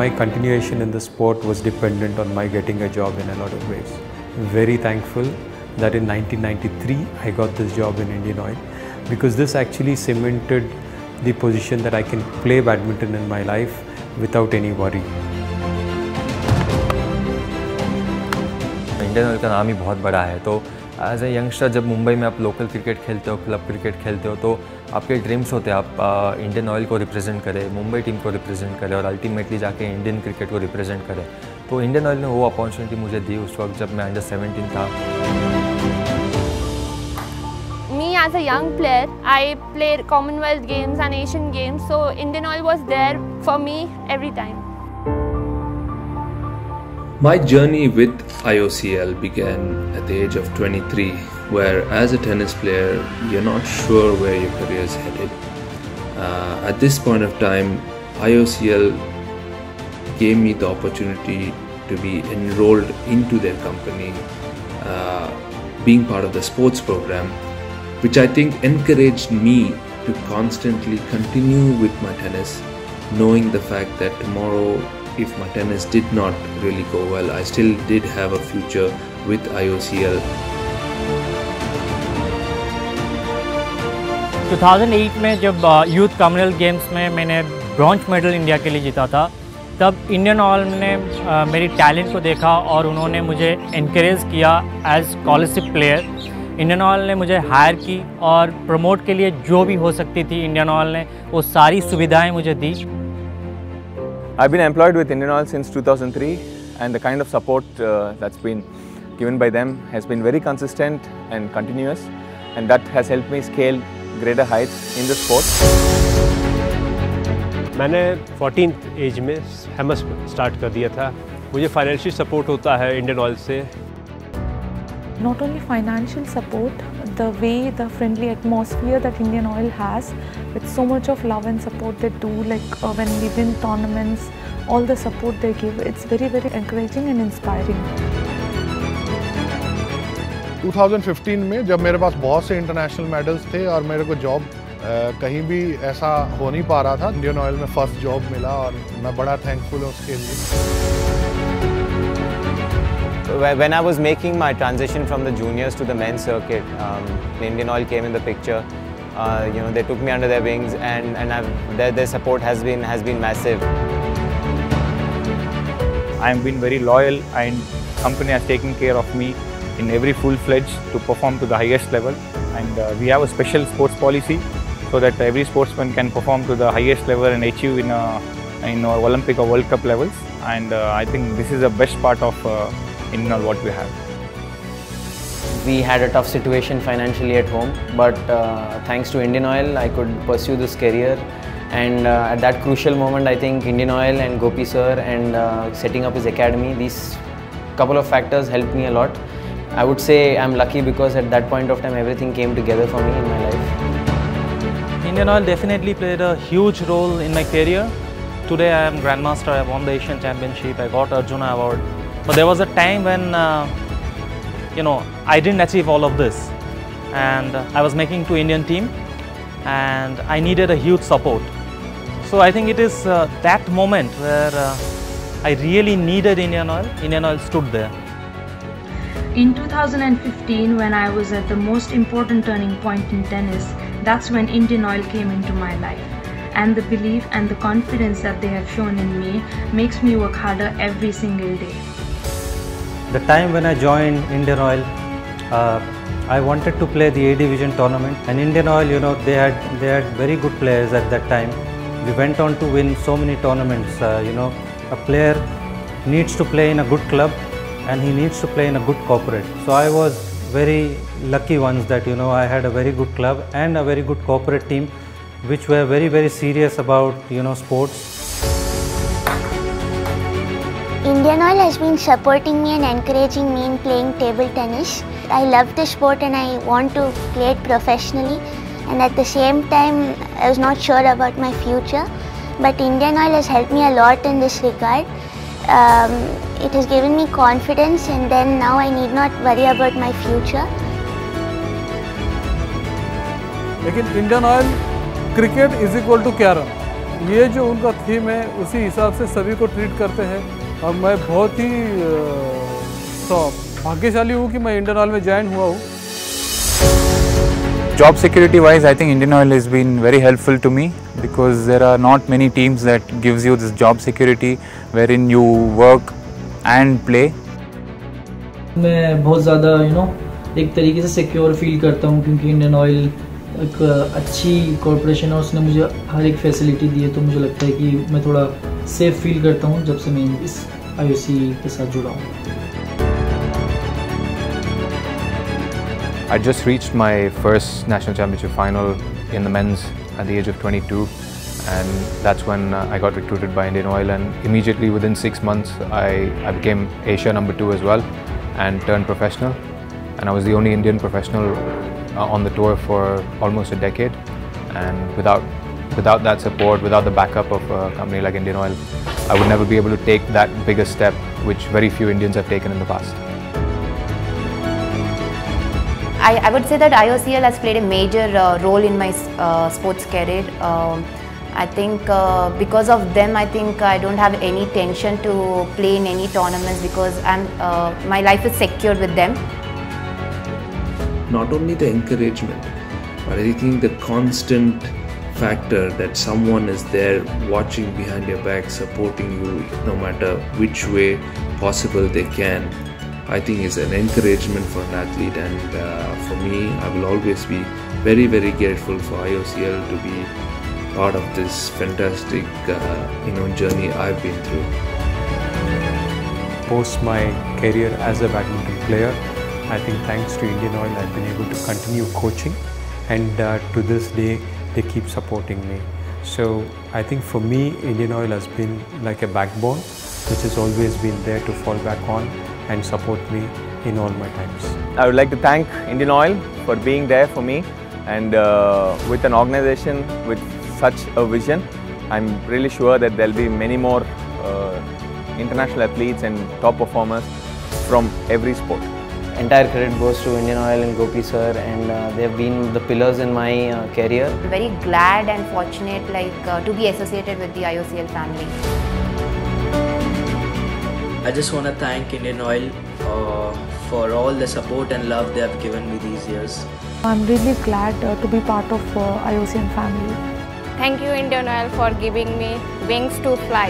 my continuation in the sport was dependent on my getting a job in a lot of ways. Very thankful that in 1993 I got this job in Indian Oil, because this actually cemented the position that I can play badminton in my life without any worry. Indian oil का नाम ही बहुत बड़ा है, तो as a youngster जब मुंबई में आप local cricket खेलते हो, क्लब क्रिकेट खेलते हो, तो आपके ड्रीम्स होते हैं आप इंडियन ऑयल को रिप्रेजेंट करें, मुंबई टीम को रिप्रेजेंट करें और अल्टीमेटली जाके इंडियन क्रिकेट को रिप्रेजेंट करें। तो इंडियन ऑयल ने वो अपॉर्चुनिटी मुझे दी उस वक्त जब मैं अंडर 17 था। Me as a young player, I played Commonwealth Games and Asian Games, so Indian Oil was there for me every time. My journey with IOCL began at the age of 23, where as a tennis player, you're not sure where your career is headed. At this point of time, IOCL gave me the opportunity to be enrolled into their company, being part of the sports program, which I think encouraged me to constantly continue with my tennis, knowing the fact that tomorrow, if my tennis did not really go well, I still did have a future with IOCL. 2008 में जब youth Commonwealth games में मैंने bronze medal India के लिए जीता था, तब Indian Oil ने मेरी टैलेंट को देखा और उन्होंने मुझे एनकरेज किया as scholarship player. Indian Oil ने मुझे हायर की और प्रमोट के लिए जो भी हो सकती थी इंडियन ऑयल ने वो सारी सुविधाएं मुझे दी। I've been employed with Indian Oil since 2003, and the kind of support that's been given by them has been very consistent and continuous, and that has helped me scale greater heights in the sport. मैंने 14th as में हेमस start कर दिया था। मुझे financial support होता है Indian oil से। Not only financial support, the way, the friendly atmosphere that Indian Oil has, with so much of love and support they do, like when we win tournaments, all the support they give, it's very, very encouraging and inspiring. 2015 में जब मेरे पास बहुत से international medals थे और मेरे को job कहीं भी ऐसा हो नहीं पा रहा था, इंडियन ऑयल में फर्स्ट जॉब मिला और मैं बड़ा थैंकफुल हूँ उसके लिए। When I was making my transition from the juniors to the men's circuit, Indian Oil came in the picture. They took me under their wings, and their support has been massive. I have been very loyal, and company has taken care of me in every full-fledged to perform to the highest level. And we have a special sports policy so that every sportsman can perform to the highest level and achieve in Olympic or World Cup levels. And I think this is the best part of Indian Oil what we have. We had a tough situation financially at home, but thanks to Indian Oil, I could pursue this career. And at that crucial moment, I think Indian Oil and Gopi sir and setting up his academy, these couple of factors helped me a lot. I would say I'm lucky because at that point of time, everything came together for me in my life. Indian Oil definitely played a huge role in my career. Today I am Grandmaster, I won the Asian Championship, I got Arjuna Award. But there was a time when, I didn't achieve all of this. And I was making to Indian team and I needed a huge support. So I think it is that moment where I really needed Indian Oil stood there. In 2015, when I was at the most important turning point in tennis, that's when Indian Oil came into my life. And the belief and the confidence that they have shown in me makes me work harder every single day. The time when I joined Indian Oil, I wanted to play the A Division tournament, and Indian Oil, they had very good players at that time. We went on to win so many tournaments. A player needs to play in a good club, and he needs to play in a good corporate. So I was very lucky once that I had a very good club and a very good corporate team, which were very, very serious about sports. Indian Oil has been supporting me and encouraging me in playing table tennis. I love the sport and I want to play it professionally, and at the same time I was not sure about my future, but Indian Oil has helped me a lot in this regard. It has given me confidence, and then now I need not worry about my future. लेकिन Indian Oil cricket is equal to carrom, ये जो उनका theme है उसी हिसाब से सभी को ट्रीट करते हैं और मैं बहुत ही भाग्यशाली हूँ कि मैं इंडियन ऑयल में ज्वाइन हुआ हूँ। Job security wise, I think Indian Oil has been very helpful to me because there are not many teams that gives you this job security wherein you work and play. मैं बहुत ज़्यादा एक तरीके से secure feel करता हूँ क्योंकि Indian oil एक अच्छी कॉरपोरेशन है, उसने मुझे हर एक फैसिलिटी दी है, तो मुझे लगता है कि मैं थोड़ा सेफ फील करता हूँ जब से मैं इस IOC के साथ जुड़ा हूँ। I just reached my first national championship final in the men's at the age of 22, and that's when I got recruited by Indian Oil, and immediately within 6 months I became Asia #2 as well and turned professional, and I was the only Indian professional on the tour for almost a decade, and without that support, without the backup of a company like Indian Oil, I would never be able to take that bigger step which very few Indians have taken in the past. I would say that IOCL has played a major role in my sports career. I think because of them, I think I don't have any tension to play in any tournaments because my life is secured with them. Not only the encouragement, but I think the constant factor that someone is there watching behind your back, supporting you no matter which way possible they can, I think is an encouragement for an athlete, and for me, I will always be very, very grateful for IOCL to be part of this fantastic journey I've been through. Post my career as a badminton player, I think thanks to Indian Oil, I've been able to continue coaching, and to this day, they keep supporting me. So I think for me, Indian Oil has been like a backbone, which has always been there to fall back on and support me in all my times. I would like to thank Indian Oil for being there for me, and with an organization with such a vision, I'm really sure that there'll be many more international athletes and top performers from every sport. Entire credit goes to Indian Oil and Gopi sir, and they have been the pillars in my career. I'm very glad and fortunate to be associated with the IOCL family. I just want to thank Indian Oil for all the support and love they have given me these years. I'm really glad to be part of IOCL family. Thank you Indian Oil for giving me wings to fly.